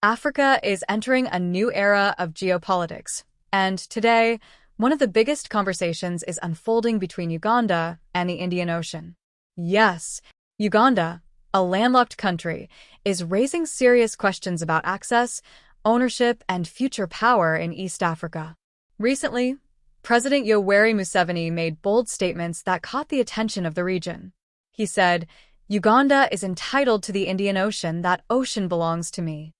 Africa is entering a new era of geopolitics, and today, one of the biggest conversations is unfolding between Uganda and the Indian Ocean. Yes, Uganda, a landlocked country, is raising serious questions about access, ownership, and future power in East Africa. Recently, President Yoweri Museveni made bold statements that caught the attention of the region. He said, "Uganda is entitled to the Indian Ocean. That ocean belongs to me."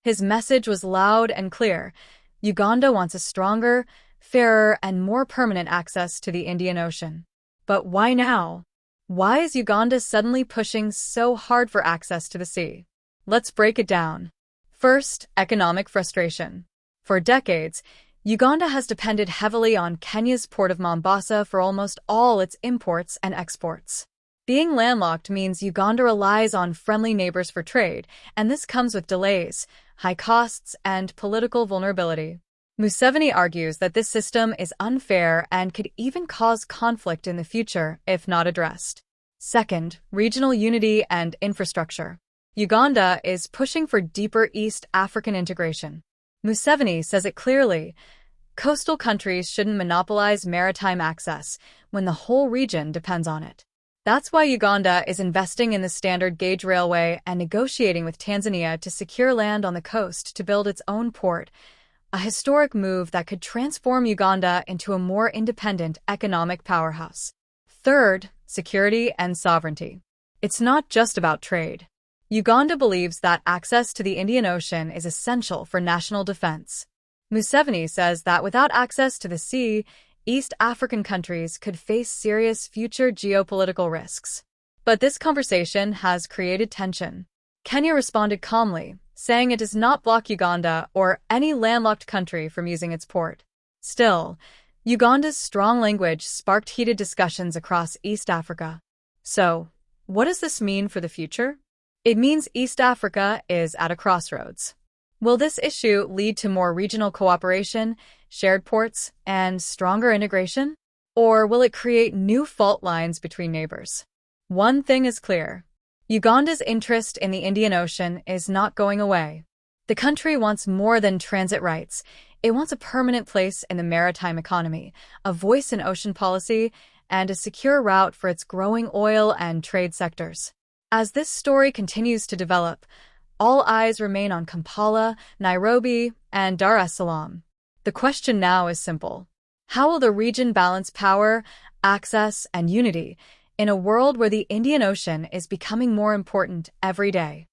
His message was loud and clear. Uganda wants a stronger, fairer, and more permanent access to the Indian Ocean. But why now? Why is Uganda suddenly pushing so hard for access to the sea? Let's break it down. First, economic frustration. For decades, Uganda has depended heavily on Kenya's port of Mombasa for almost all its imports and exports. Being landlocked means Uganda relies on friendly neighbors for trade, and this comes with delays, high costs, and political vulnerability. Museveni argues that this system is unfair and could even cause conflict in the future if not addressed. Second, regional unity and infrastructure. Uganda is pushing for deeper East African integration. Museveni says it clearly: coastal countries shouldn't monopolize maritime access when the whole region depends on it. That's why Uganda is investing in the standard gauge railway and negotiating with Tanzania to secure land on the coast to build its own port, a historic move that could transform Uganda into a more independent economic powerhouse. Third, security and sovereignty. It's not just about trade. Uganda believes that access to the Indian Ocean is essential for national defense. Museveni says that without access to the sea, East African countries could face serious future geopolitical risks. But this conversation has created tension. Kenya responded calmly, saying it does not block Uganda or any landlocked country from using its port. Still, Uganda's strong language sparked heated discussions across East Africa. So, what does this mean for the future? It means East Africa is at a crossroads. Will this issue lead to more regional cooperation, shared ports, and stronger integration? Or will it create new fault lines between neighbors? One thing is clear: Uganda's interest in the Indian Ocean is not going away. The country wants more than transit rights. It wants a permanent place in the maritime economy, a voice in ocean policy, and a secure route for its growing oil and trade sectors. As this story continues to develop, all eyes remain on Kampala, Nairobi, and Dar es Salaam. The question now is simple: how will the region balance power, access, and unity in a world where the Indian Ocean is becoming more important every day?